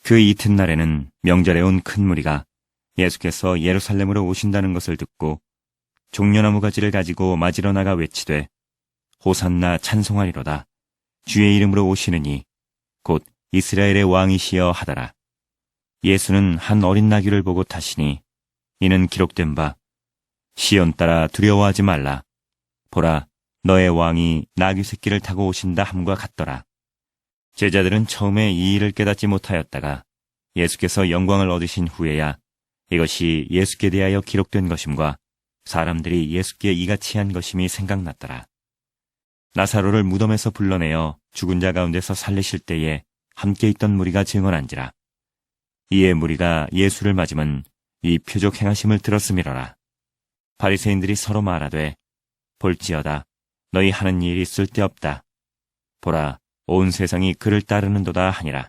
그 이튿날에는 명절에 온 큰 무리가 예수께서 예루살렘으로 오신다는 것을 듣고 종려나무 가지를 가지고 맞으러 나가 외치되 호산나 찬송하리로다. 주의 이름으로 오시느니 곧 이스라엘의 왕이시여 하더라. 예수는 한 어린 나귀를 보고 타시니 이는 기록된 바 시온 따라 두려워하지 말라. 보라, 너의 왕이 나귀 새끼를 타고 오신다 함과 같더라. 제자들은 처음에 이 일을 깨닫지 못하였다가 예수께서 영광을 얻으신 후에야 이것이 예수께 대하여 기록된 것임과 사람들이 예수께 이같이 한 것임이 생각났더라. 나사로를 무덤에서 불러내어 죽은 자 가운데서 살리실 때에 함께 있던 무리가 증언한지라. 이에 무리가 예수를 맞으면 이 표적 행하심을 들었음이로라. 바리새인들이 서로 말하되 볼지어다 너희 하는 일이 쓸데없다. 보라, 온 세상이 그를 따르는도다 하니라.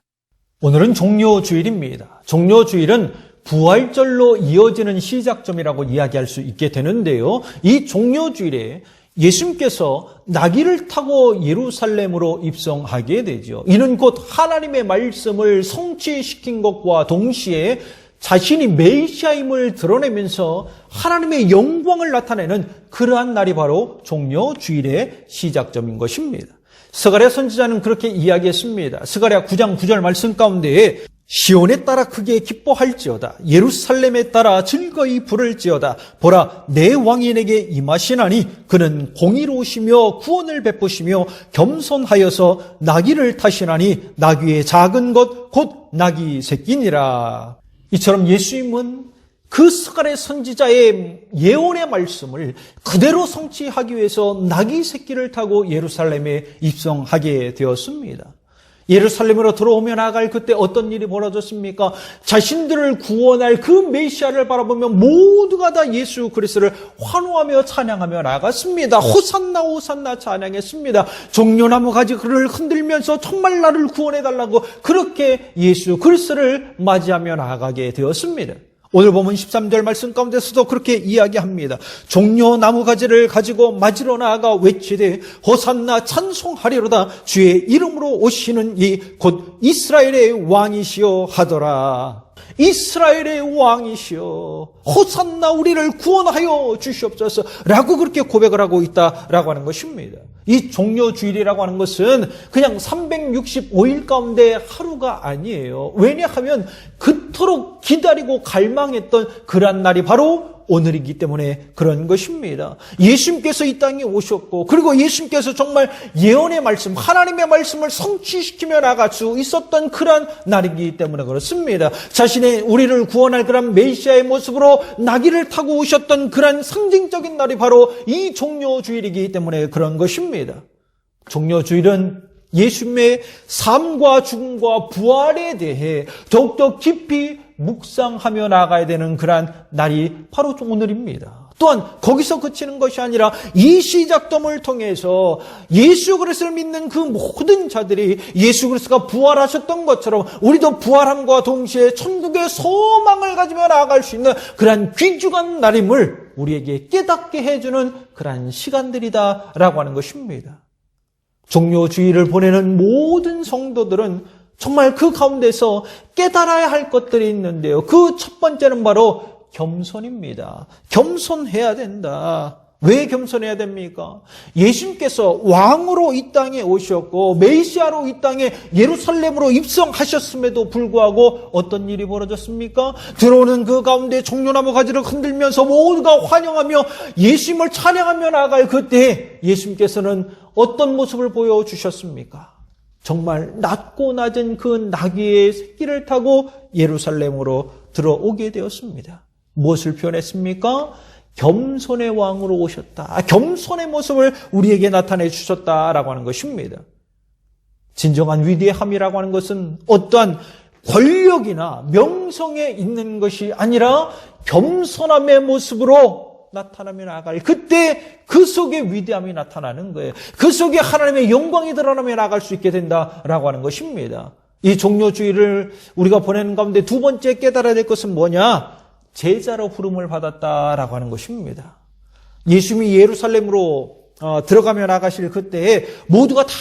오늘은 종료주일입니다. 종료주일은 부활절로 이어지는 시작점이라고 이야기할 수 있게 되는데요. 이 종료주일에 예수님께서 나귀를 타고 예루살렘으로 입성하게 되죠. 이는 곧 하나님의 말씀을 성취시킨 것과 동시에 자신이 메시아임을 드러내면서 하나님의 영광을 나타내는 그러한 날이 바로 종료주일의 시작점인 것입니다. 스가랴 선지자는 그렇게 이야기했습니다. 스가랴 9장 9절 말씀 가운데에 시온에 따라 크게 기뻐할지어다. 예루살렘에 따라 즐거이 부를지어다. 보라, 내 왕이 내게 임하시나니 그는 공의로우시며 구원을 베푸시며 겸손하여서 나귀를 타시나니 나귀의 작은 것 곧 나귀 새끼니라. 이처럼 예수님은 그 스가랴 선지자의 예언의 말씀을 그대로 성취하기 위해서 나귀 새끼를 타고 예루살렘에 입성하게 되었습니다. 예루살렘으로 들어오며 나아갈 그때 어떤 일이 벌어졌습니까? 자신들을 구원할 그 메시아를 바라보며 모두가 다 예수 그리스도를 환호하며 찬양하며 나아갔습니다. 호산나 호산나 찬양했습니다. 종려나무 가지를 흔들면서 정말 나를 구원해달라고 그렇게 예수 그리스도를 맞이하며 나아가게 되었습니다. 오늘 보면 13절 말씀 가운데서도 그렇게 이야기합니다. 종려나무 가지를 가지고 맞으러 나아가 외치되 호산나 찬송하리로다. 주의 이름으로 오시는 이 곧 이스라엘의 왕이시여 하더라. 이스라엘의 왕이시여 호산나 우리를 구원하여 주시옵소서 라고 그렇게 고백을 하고 있다라고 하는 것입니다. 이 종료주일이라고 하는 것은 그냥 365일 가운데 하루가 아니에요. 왜냐하면 그토록 기다리고 갈망했던 그러한 날이 바로 오늘이기 때문에 그런 것입니다. 예수님께서 이 땅에 오셨고 그리고 예수님께서 정말 예언의 말씀, 하나님의 말씀을 성취시키며 나갈 수 있었던 그러한 날이기 때문에 그렇습니다. 자신의 우리를 구원할 그런 메시아의 모습으로 나귀를 타고 오셨던 그런 상징적인 날이 바로 이 종료주일이기 때문에 그런 것입니다. 종료주일은 예수님의 삶과 죽음과 부활에 대해 더욱더 깊이 묵상하며 나아가야 되는 그러한 날이 바로 오늘입니다. 또한 거기서 그치는 것이 아니라 이 시작점을 통해서 예수 그리스도를 믿는 그 모든 자들이 예수 그리스도가 부활하셨던 것처럼 우리도 부활함과 동시에 천국의 소망을 가지며 나아갈 수 있는 그러한 귀중한 날임을 우리에게 깨닫게 해주는 그러한 시간들이다라고 하는 것입니다. 종료주일을 보내는 모든 성도들은 정말 그 가운데서 깨달아야 할 것들이 있는데요. 그 첫 번째는 바로 겸손입니다. 겸손해야 된다. 왜 겸손해야 됩니까? 예수님께서 왕으로 이 땅에 오셨고 메시아로 이 땅에 예루살렘으로 입성하셨음에도 불구하고 어떤 일이 벌어졌습니까? 들어오는 그 가운데 종려나무 가지를 흔들면서 모두가 환영하며 예수님을 찬양하며 나아갈 그때 예수님께서는 어떤 모습을 보여주셨습니까? 정말 낮고 낮은 그 나귀의 새끼를 타고 예루살렘으로 들어오게 되었습니다. 무엇을 표현했습니까? 겸손의 왕으로 오셨다. 겸손의 모습을 우리에게 나타내 주셨다라고 하는 것입니다. 진정한 위대함이라고 하는 것은 어떠한 권력이나 명성에 있는 것이 아니라 겸손함의 모습으로 나타나며 나아갈 그때 그 속에 위대함이 나타나는 거예요. 그 속에 하나님의 영광이 드러나며 나아갈 수 있게 된다라고 하는 것입니다. 이 종료주일을 우리가 보내는 가운데 두 번째 깨달아야 될 것은 뭐냐? 제자로 부름을 받았다라고 하는 것입니다. 예수님이 예루살렘으로 들어가며 나가실 그때에 모두가 다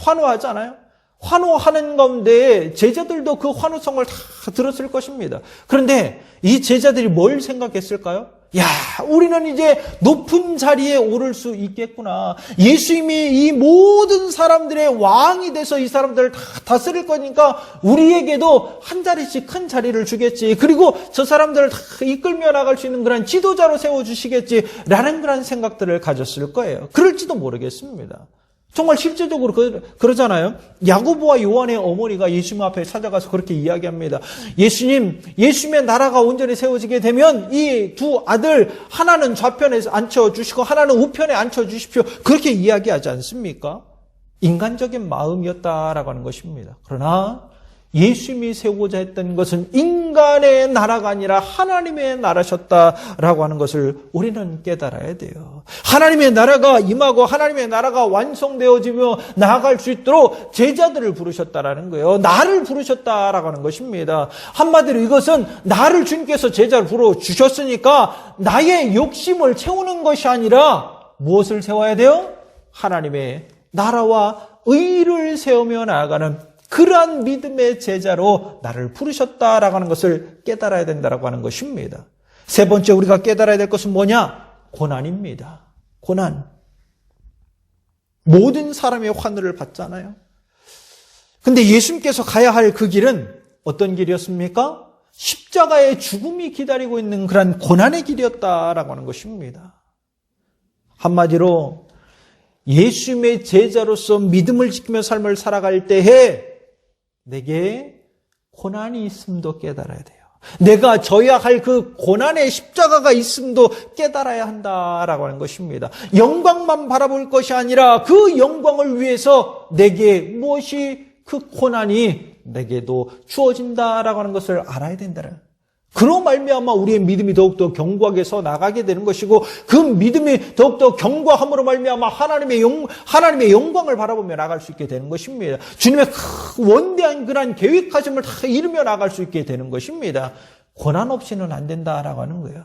환호하잖아요. 환호하는 가운데 제자들도 그 환호성을 다 들었을 것입니다. 그런데 이 제자들이 뭘 생각했을까요? 야, 우리는 이제 높은 자리에 오를 수 있겠구나. 예수님이 이 모든 사람들의 왕이 돼서 이 사람들을 다 다스릴 거니까 우리에게도 한 자리씩 큰 자리를 주겠지. 그리고 저 사람들을 다 이끌며 나갈 수 있는 그런 지도자로 세워주시겠지. 라는 그런 생각들을 가졌을 거예요. 그럴지도 모르겠습니다. 정말 실제적으로 그러잖아요. 야고보와 요한의 어머니가 예수님 앞에 찾아가서 그렇게 이야기합니다. 예수님의 나라가 온전히 세워지게 되면 이 두 아들 하나는 좌편에 앉혀주시고 하나는 우편에 앉혀주십시오. 그렇게 이야기하지 않습니까? 인간적인 마음이었다라고 하는 것입니다. 그러나 예수님이 세우고자 했던 것은 인간의 나라가 아니라 하나님의 나라셨다라고 하는 것을 우리는 깨달아야 돼요. 하나님의 나라가 임하고 하나님의 나라가 완성되어지며 나아갈 수 있도록 제자들을 부르셨다라는 거예요. 나를 부르셨다라고 하는 것입니다. 한마디로 이것은 나를 주님께서 제자를 부르주셨으니까 나의 욕심을 채우는 것이 아니라 무엇을 세워야 돼요? 하나님의 나라와 의를 세우며 나아가는 그러한 믿음의 제자로 나를 부르셨다라고 하는 것을 깨달아야 된다라고 하는 것입니다. 세 번째 우리가 깨달아야 될 것은 뭐냐? 고난입니다. 고난. 모든 사람의 환호를 받잖아요. 근데 예수님께서 가야 할 그 길은 어떤 길이었습니까? 십자가의 죽음이 기다리고 있는 그런 고난의 길이었다라고 하는 것입니다. 한마디로 예수님의 제자로서 믿음을 지키며 삶을 살아갈 때에 내게 고난이 있음도 깨달아야 돼요. 내가 져야 할 그 고난의 십자가가 있음도 깨달아야 한다라고 하는 것입니다. 영광만 바라볼 것이 아니라 그 영광을 위해서 내게 무엇이 그 고난이 내게도 주어진다라고 하는 것을 알아야 된다는 그로 말미암아 우리의 믿음이 더욱더 견고하게 서 나가게 되는 것이고 그 믿음이 더욱더 견고함으로 말미암아 하나님의 영광을 바라보며 나갈 수 있게 되는 것입니다. 주님의 원대한 그런 계획하심을 다 이루며 나갈 수 있게 되는 것입니다. 고난 없이는 안 된다라고 하는 거예요.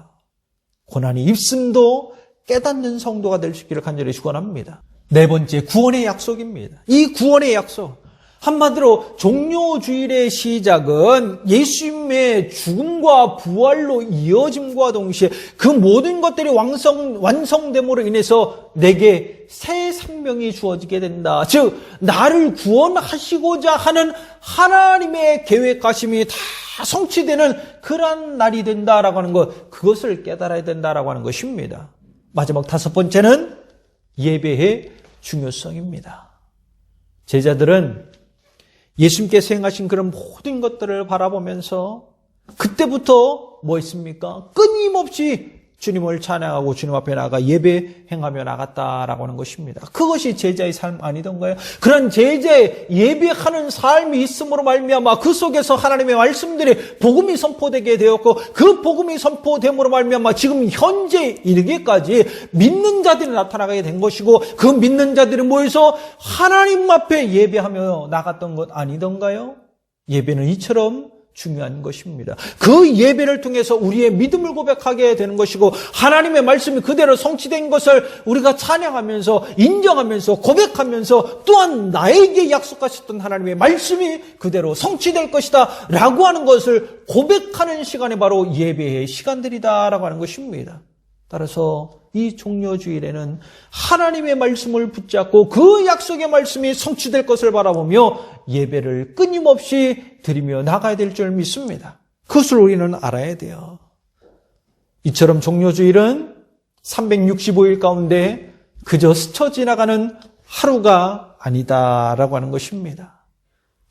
고난이 있음도 깨닫는 성도가 될 수 있기를 간절히 축원합니다. 네 번째, 구원의 약속입니다. 이 구원의 약속. 한마디로 종료주일의 시작은 예수님의 죽음과 부활로 이어짐과 동시에 그 모든 것들이 완성됨으로 인해서 내게 새 생명이 주어지게 된다. 즉 나를 구원하시고자 하는 하나님의 계획하심이 다 성취되는 그런 날이 된다라고 하는 것, 그것을 깨달아야 된다라고 하는 것입니다. 마지막 다섯 번째는 예배의 중요성입니다. 제자들은 예수님께서 행하신 그런 모든 것들을 바라보면서 그때부터 뭐 했습니까? 끊임없이 주님을 찬양하고 주님 앞에 나가 예배 행하며 나갔다라고 하는 것입니다. 그것이 제자의 삶 아니던가요? 그런 제자의 예배하는 삶이 있음으로 말미암아 그 속에서 하나님의 말씀들이 복음이 선포되게 되었고 그 복음이 선포됨으로 말미암아 지금 현재 이르기까지 믿는 자들이 나타나게 된 것이고 그 믿는 자들이 모여서 하나님 앞에 예배하며 나갔던 것 아니던가요? 예배는 이처럼 중요한 것입니다. 그 예배를 통해서 우리의 믿음을 고백하게 되는 것이고 하나님의 말씀이 그대로 성취된 것을 우리가 찬양하면서 인정하면서 고백하면서 또한 나에게 약속하셨던 하나님의 말씀이 그대로 성취될 것이다 라고 하는 것을 고백하는 시간이 바로 예배의 시간들이다 라고 하는 것입니다. 따라서 이 종료주일에는 하나님의 말씀을 붙잡고 그 약속의 말씀이 성취될 것을 바라보며 예배를 끊임없이 드리며 나가야 될 줄 믿습니다. 그것을 우리는 알아야 돼요. 이처럼 종료주일은 365일 가운데 그저 스쳐 지나가는 하루가 아니다라고 하는 것입니다.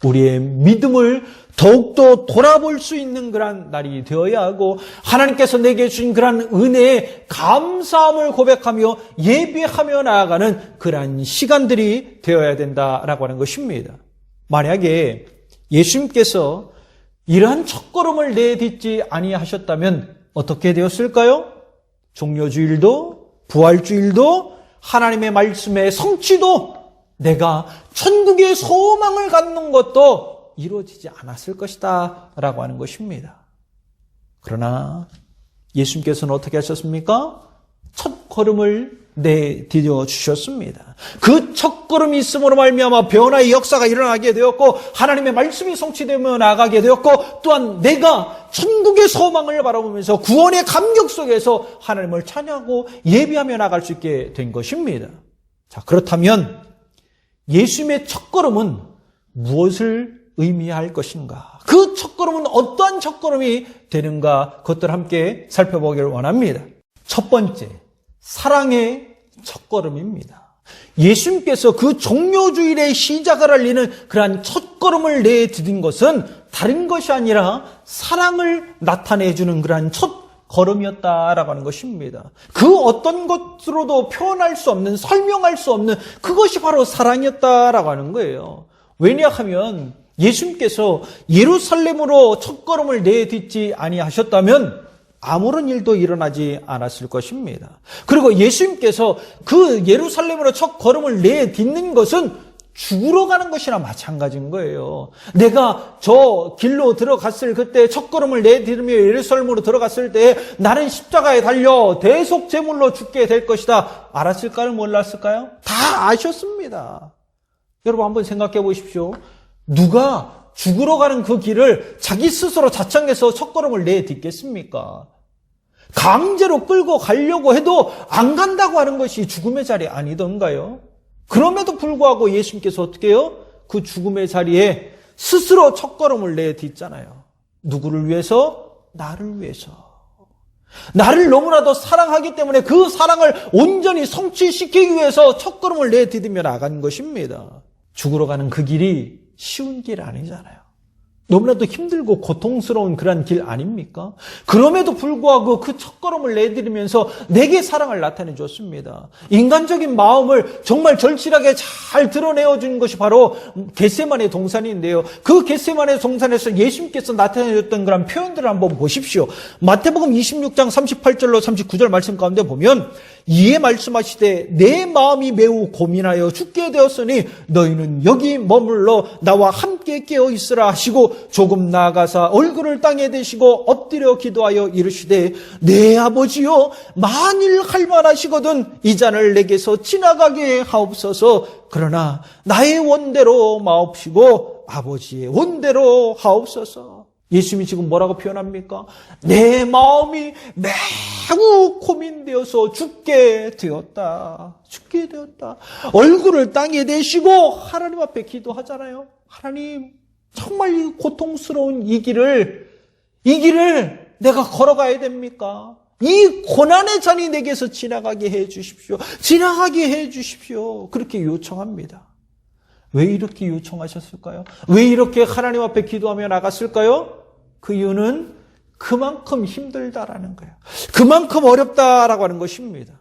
우리의 믿음을 더욱더 돌아볼 수 있는 그런 날이 되어야 하고 하나님께서 내게 주신 그런 은혜에 감사함을 고백하며 예배하며 나아가는 그런 시간들이 되어야 된다라고 하는 것입니다. 만약에 예수님께서 이러한 첫걸음을 내딛지 아니하셨다면 어떻게 되었을까요? 종료주일도 부활주일도 하나님의 말씀의 성취도 내가 천국의 소망을 갖는 것도 이루어지지 않았을 것이다 라고 하는 것입니다. 그러나 예수님께서는 어떻게 하셨습니까? 첫 걸음을 내디뎌 주셨습니다. 그 첫걸음이 있음으로 말미암아 변화의 역사가 일어나게 되었고 하나님의 말씀이 성취되며 나가게 되었고 또한 내가 천국의 소망을 바라보면서 구원의 감격 속에서 하나님을 찬양하고 예배하며 나갈 수 있게 된 것입니다. 자, 그렇다면 예수님의 첫걸음은 무엇을 의미할 것인가? 그 첫걸음은 어떠한 첫걸음이 되는가? 그것들 함께 살펴보기를 원합니다. 첫 번째, 사랑의 첫걸음입니다. 예수님께서 그 종료주일의 시작을 알리는 그러한 첫걸음을 내디딘 것은 다른 것이 아니라 사랑을 나타내주는 그러한 첫걸음이었다라고 하는 것입니다. 그 어떤 것으로도 표현할 수 없는, 설명할 수 없는 그것이 바로 사랑이었다라고 하는 거예요. 왜냐하면 예수님께서 예루살렘으로 첫걸음을 내딛지 아니하셨다면 아무런 일도 일어나지 않았을 것입니다. 그리고 예수님께서 그 예루살렘으로 첫 걸음을 내딛는 것은 죽으러 가는 것이나 마찬가지인 거예요. 내가 저 길로 들어갔을 그때 첫 걸음을 내딛으며 예루살렘으로 들어갔을 때 나는 십자가에 달려 대속제물로 죽게 될 것이다. 알았을까요? 몰랐을까요? 다 아셨습니다. 여러분 한번 생각해 보십시오. 누가 죽으러 가는 그 길을 자기 스스로 자청해서 첫걸음을 내딛겠습니까? 강제로 끌고 가려고 해도 안 간다고 하는 것이 죽음의 자리 아니던가요? 그럼에도 불구하고 예수님께서 어떻게 해요? 그 죽음의 자리에 스스로 첫걸음을 내딛잖아요. 누구를 위해서? 나를 위해서. 나를 너무나도 사랑하기 때문에 그 사랑을 온전히 성취시키기 위해서 첫걸음을 내디디며 나간 것입니다. 죽으러 가는 그 길이 쉬운 길 아니잖아요. 너무나도 힘들고 고통스러운 그런 길 아닙니까? 그럼에도 불구하고 그 첫걸음을 내디디면서 내게 사랑을 나타내 줬습니다. 인간적인 마음을 정말 절실하게 잘 드러내어 준 것이 바로 겟세마네 동산인데요. 그 겟세마네 동산에서 예수님께서 나타내 줬던 그런 표현들을 한번 보십시오. 마태복음 26장 38절로 39절 말씀 가운데 보면 이에 말씀하시되 내 마음이 매우 고민하여 죽게 되었으니 너희는 여기 머물러 나와 함께 깨어 있으라 하시고 조금 나아가사 얼굴을 땅에 대시고 엎드려 기도하여 이르시되 내 아버지여 만일 할만하시거든 이 잔을 내게서 지나가게 하옵소서. 그러나 나의 원대로 마옵시고 아버지의 원대로 하옵소서. 예수님이 지금 뭐라고 표현합니까? 내 마음이 매우 고민되어서 죽게 되었다. 죽게 되었다. 얼굴을 땅에 대시고 하나님 앞에 기도하잖아요. 하나님, 정말 이 고통스러운 이 길을 내가 걸어가야 됩니까? 이 고난의 잔이 내게서 지나가게 해 주십시오. 지나가게 해 주십시오. 그렇게 요청합니다. 왜 이렇게 요청하셨을까요? 왜 이렇게 하나님 앞에 기도하며 나갔을까요? 그 이유는 그만큼 힘들다라는 거예요. 그만큼 어렵다라고 하는 것입니다.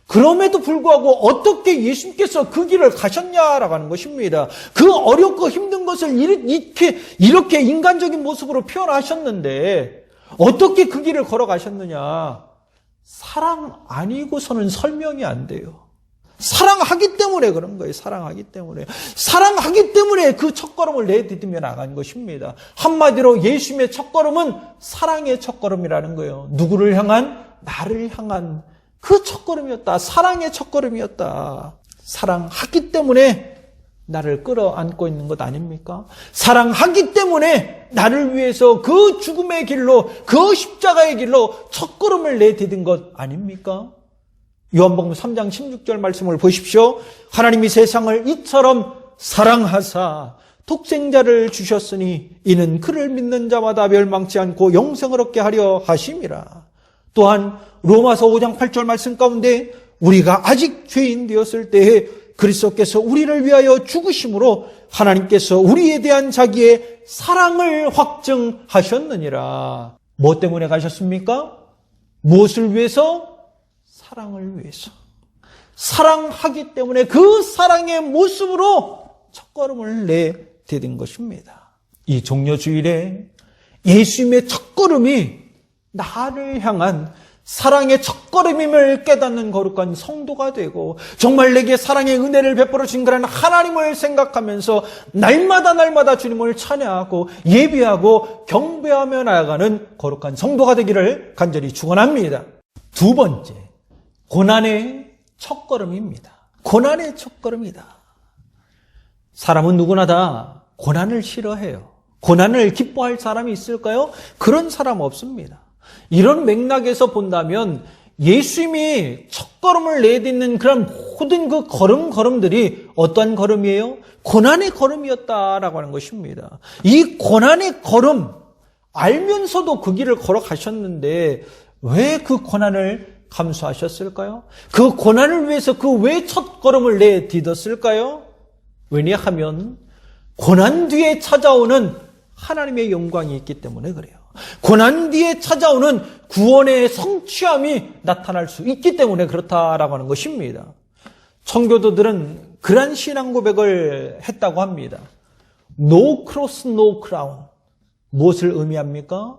그럼에도 불구하고 어떻게 예수님께서 그 길을 가셨냐라고 하는 것입니다. 그 어렵고 힘든 것을 이렇게 인간적인 모습으로 표현하셨는데 어떻게 그 길을 걸어가셨느냐? 사랑 아니고서는 설명이 안 돼요. 사랑하기 때문에 그런 거예요. 사랑하기 때문에 그 첫걸음을 내디디며 나간 것입니다. 한마디로 예수님의 첫걸음은 사랑의 첫걸음이라는 거예요. 누구를 향한? 나를 향한 그 첫걸음이었다. 사랑의 첫걸음이었다. 사랑하기 때문에 나를 끌어안고 있는 것 아닙니까? 사랑하기 때문에 나를 위해서 그 죽음의 길로, 그 십자가의 길로 첫걸음을 내디딘 것 아닙니까? 요한복음 3장 16절 말씀을 보십시오. 하나님이 세상을 이처럼 사랑하사 독생자를 주셨으니 이는 그를 믿는 자마다 멸망치 않고 영생을 얻게 하려 하심이라. 또한 로마서 5장 8절 말씀 가운데 우리가 아직 죄인 되었을 때에 그리스도께서 우리를 위하여 죽으심으로 하나님께서 우리에 대한 자기의 사랑을 확증하셨느니라. 뭐 때문에 가셨습니까? 무엇을 위해서? 사랑을 위해서. 사랑하기 때문에 그 사랑의 모습으로 첫걸음을 내디딘 것입니다. 이 종려주일에 예수님의 첫걸음이 나를 향한 사랑의 첫걸음임을 깨닫는 거룩한 성도가 되고 정말 내게 사랑의 은혜를 베풀어 주신 그런 하나님을 생각하면서 날마다 주님을 찬양하고 예비하고 경배하며 나아가는 거룩한 성도가 되기를 간절히 축원합니다. 두 번째, 고난의 첫걸음입니다. 고난의 첫걸음이다. 사람은 누구나 다 고난을 싫어해요. 고난을 기뻐할 사람이 있을까요? 그런 사람 없습니다. 이런 맥락에서 본다면 예수님이 첫걸음을 내딛는 그런 모든 그 걸음들이 어떠한 걸음이에요? 고난의 걸음이었다라고 하는 것입니다. 이 고난의 걸음 알면서도 그 길을 걸어가셨는데 왜 그 고난을 감수하셨을까요? 그 고난을 위해서 그 왜 첫걸음을 내딛었을까요? 왜냐하면 고난 뒤에 찾아오는 하나님의 영광이 있기 때문에 그래요. 고난 뒤에 찾아오는 구원의 성취함이 나타날 수 있기 때문에 그렇다라고 하는 것입니다. 청교도들은 그러한 신앙 고백을 했다고 합니다. No cross, no crown. 무엇을 의미합니까?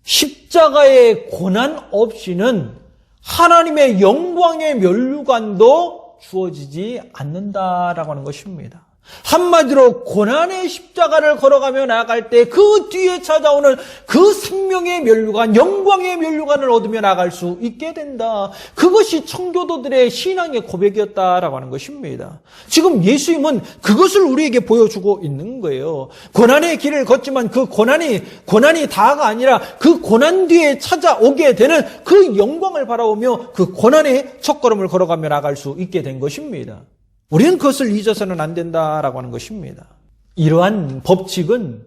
십자가의 고난 없이는 하나님의 영광의 면류관도 주어지지 않는다라고 하는 것입니다. 한마디로 고난의 십자가를 걸어가며 나아갈 때 그 뒤에 찾아오는 그 생명의 면류관, 영광의 면류관을 얻으며 나아갈 수 있게 된다. 그것이 청교도들의 신앙의 고백이었다라고 하는 것입니다. 지금 예수님은 그것을 우리에게 보여주고 있는 거예요. 고난의 길을 걷지만 그 고난이 다가 아니라 그 고난 뒤에 찾아오게 되는 그 영광을 바라보며 그 고난의 첫걸음을 걸어가며 나아갈 수 있게 된 것입니다. 우리는 그것을 잊어서는 안 된다라고 하는 것입니다. 이러한 법칙은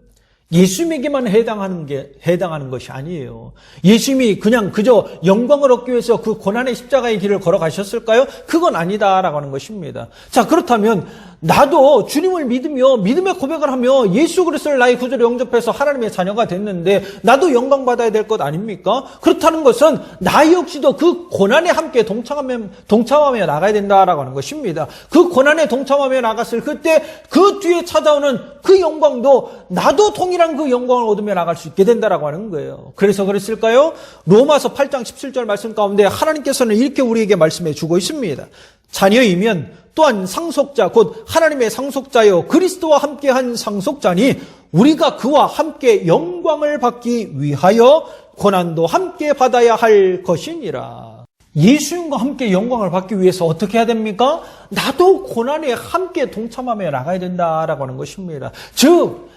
예수님에게만 해당하는 것이 아니에요. 예수님이 그저 영광을 얻기 위해서 그 고난의 십자가의 길을 걸어가셨을까요? 그건 아니다라고 하는 것입니다. 자, 그렇다면 나도 주님을 믿으며 믿음의 고백을 하며 예수 그리스도를 나의 구주로 영접해서 하나님의 자녀가 됐는데 나도 영광 받아야 될 것 아닙니까? 그렇다는 것은 나 역시도 그 고난에 함께 동참하며 나가야 된다라고 하는 것입니다. 그 고난에 동참하며 나갔을 그때 그 뒤에 찾아오는 그 영광도 나도 동일한 그 영광을 얻으며 나갈 수 있게 된다라고 하는 거예요. 그래서 그랬을까요? 로마서 8장 17절 말씀 가운데 하나님께서는 이렇게 우리에게 말씀해 주고 있습니다. 자녀이면 또한 상속자 곧 하나님의 상속자여 그리스도와 함께한 상속자니 우리가 그와 함께 영광을 받기 위하여 고난도 함께 받아야 할 것이니라. 예수님과 함께 영광을 받기 위해서 어떻게 해야 됩니까? 나도 고난에 함께 동참하며 나가야 된다라고 하는 것입니다. 즉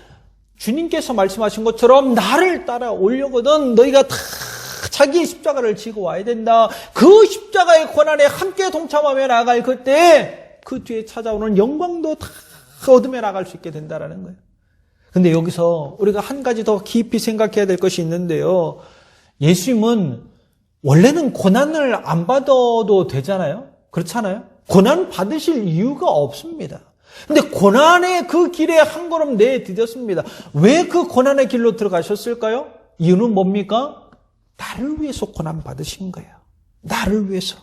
주님께서 말씀하신 것처럼 나를 따라오려거든 너희가 다 자기의 십자가를 지고 와야 된다. 그 십자가의 고난에 함께 동참하며 나갈 그때 그 뒤에 찾아오는 영광도 다 얻으며 나갈 수 있게 된다라는 거예요. 근데 여기서 우리가 한 가지 더 깊이 생각해야 될 것이 있는데요. 예수님은 원래는 고난을 안 받아도 되잖아요. 그렇잖아요. 고난 받으실 이유가 없습니다. 근데 고난의 그 길에 한 걸음 내디뎠습니다. 왜 그 고난의 길로 들어가셨을까요? 이유는 뭡니까? 나를 위해서 고난 받으신 거예요. 나를 위해서.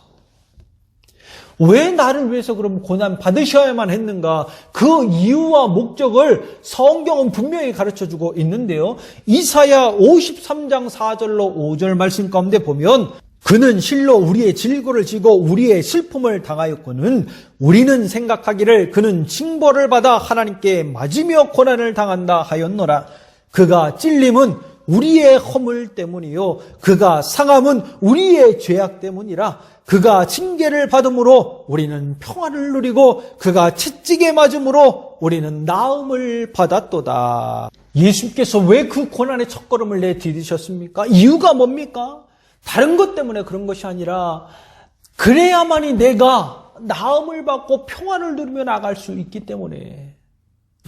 왜 나를 위해서 그럼 고난 받으셔야만 했는가? 그 이유와 목적을 성경은 분명히 가르쳐주고 있는데요. 이사야 53장 4절로 5절 말씀 가운데 보면 그는 실로 우리의 질고를 지고 우리의 슬픔을 당하였거늘 우리는 생각하기를 그는 징벌을 받아 하나님께 맞으며 고난을 당한다 하였노라. 그가 찔림은 우리의 허물 때문이요 그가 상함은 우리의 죄악 때문이라. 그가 징계를 받음으로 우리는 평안을 누리고 그가 채찍에 맞음으로 우리는 나음을 받았도다. 예수님께서 왜 그 고난의 첫걸음을 내디디셨습니까? 이유가 뭡니까? 다른 것 때문에 그런 것이 아니라 그래야만이 내가 나음을 받고 평안을 누리며 나갈 수 있기 때문에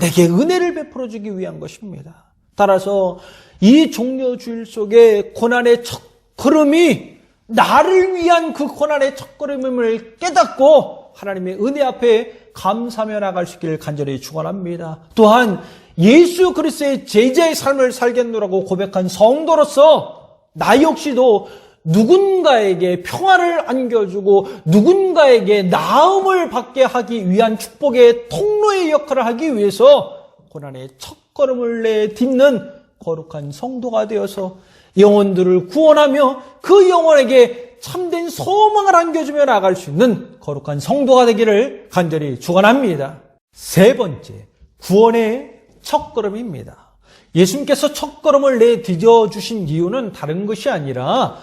내게 은혜를 베풀어 주기 위한 것입니다. 따라서 이 종려주일 속에 고난의 첫걸음이 나를 위한 그 고난의 첫걸음임을 깨닫고 하나님의 은혜 앞에 감사하며 나갈 수 있기를 간절히 축원합니다. 또한 예수 그리스도의 제자의 삶을 살겠노라고 고백한 성도로서 나 역시도 누군가에게 평화를 안겨주고 누군가에게 나음을 받게 하기 위한 축복의 통로의 역할을 하기 위해서 고난의 첫걸음을 내딛는 거룩한 성도가 되어서 영혼들을 구원하며 그 영혼에게 참된 소망을 안겨주며 나아갈 수 있는 거룩한 성도가 되기를 간절히 축원합니다. 세 번째, 구원의 첫걸음입니다. 예수님께서 첫걸음을 내디뎌 주신 이유는 다른 것이 아니라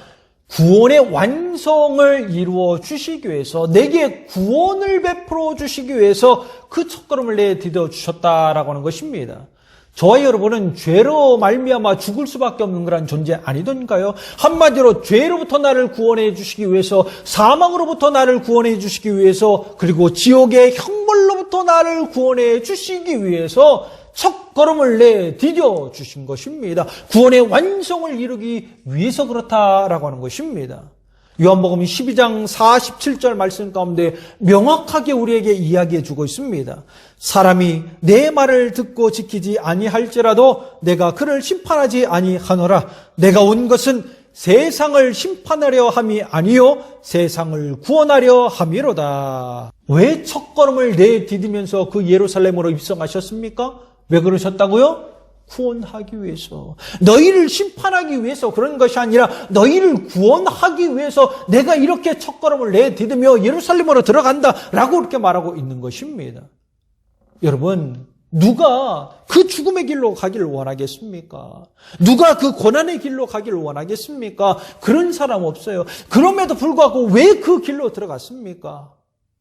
구원의 완성을 이루어 주시기 위해서, 내게 구원을 베풀어 주시기 위해서 그 첫걸음을 내디뎌 주셨다라고 하는 것입니다. 저와 여러분은 죄로 말미암아 죽을 수밖에 없는 그런 존재 아니던가요? 한마디로 죄로부터 나를 구원해 주시기 위해서, 사망으로부터 나를 구원해 주시기 위해서, 그리고 지옥의 형벌로부터 나를 구원해 주시기 위해서 첫걸음을 내디뎌 주신 것입니다. 구원의 완성을 이루기 위해서 그렇다라고 하는 것입니다. 요한복음 12장 47절 말씀 가운데 명확하게 우리에게 이야기해 주고 있습니다. 사람이 내 말을 듣고 지키지 아니할지라도 내가 그를 심판하지 아니하노라. 내가 온 것은 세상을 심판하려 함이 아니요 세상을 구원하려 함이로다. 왜 첫걸음을 내디디면서 그 예루살렘으로 입성하셨습니까? 왜 그러셨다고요? 구원하기 위해서, 너희를 심판하기 위해서 그런 것이 아니라 너희를 구원하기 위해서 내가 이렇게 첫걸음을 내디디며 예루살렘으로 들어간다라고 이렇게 말하고 있는 것입니다. 여러분, 누가 그 죽음의 길로 가기를 원하겠습니까? 누가 그 고난의 길로 가기를 원하겠습니까? 그런 사람 없어요. 그럼에도 불구하고 왜 그 길로 들어갔습니까?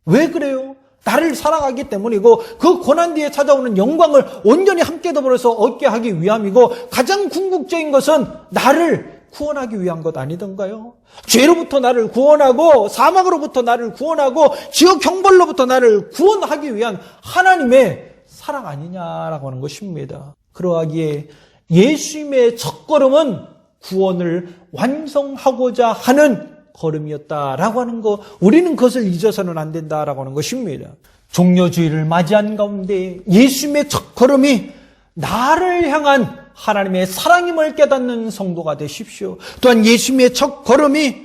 왜 그래요? 나를 사랑하기 때문이고, 그 고난 뒤에 찾아오는 영광을 온전히 함께 더불어서 얻게 하기 위함이고, 가장 궁극적인 것은 나를 구원하기 위한 것 아니던가요? 죄로부터 나를 구원하고, 사망으로부터 나를 구원하고, 지옥 형벌로부터 나를 구원하기 위한 하나님의 사랑 아니냐라고 하는 것입니다. 그러하기에 예수님의 첫걸음은 구원을 완성하고자 하는 걸음이었다라고 하는 거, 우리는 그것을 잊어서는 안 된다라고 하는 것입니다. 종려주의를 맞이한 가운데 예수님의 첫걸음이 나를 향한 하나님의 사랑임을 깨닫는 성도가 되십시오. 또한 예수님의 첫걸음이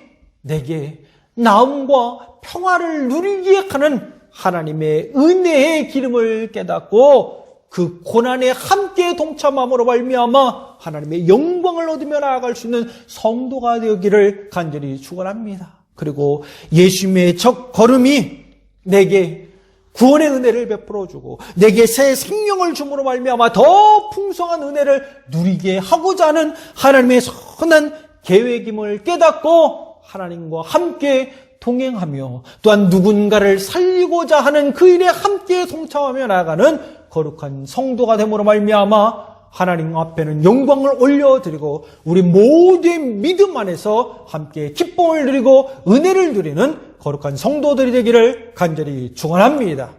내게 나음과 평화를 누리게 하는 하나님의 은혜의 기름을 깨닫고 그 고난에 함께 동참함으로 말미암아 하나님의 영광을 얻으며 나아갈 수 있는 성도가 되기를 간절히 축원합니다. 그리고 예수님의 첫걸음이 내게 구원의 은혜를 베풀어주고 내게 새 생명을 줌으로 말미암아 더 풍성한 은혜를 누리게 하고자 하는 하나님의 선한 계획임을 깨닫고 하나님과 함께 동행하며 또한 누군가를 살리고자 하는 그 일에 함께 동참하며 나아가는 거룩한 성도가 됨으로 말미암아 하나님 앞에는 영광을 올려드리고 우리 모두의 믿음 안에서 함께 기쁨을 누리고 은혜를 누리는 거룩한 성도들이 되기를 간절히 축원합니다.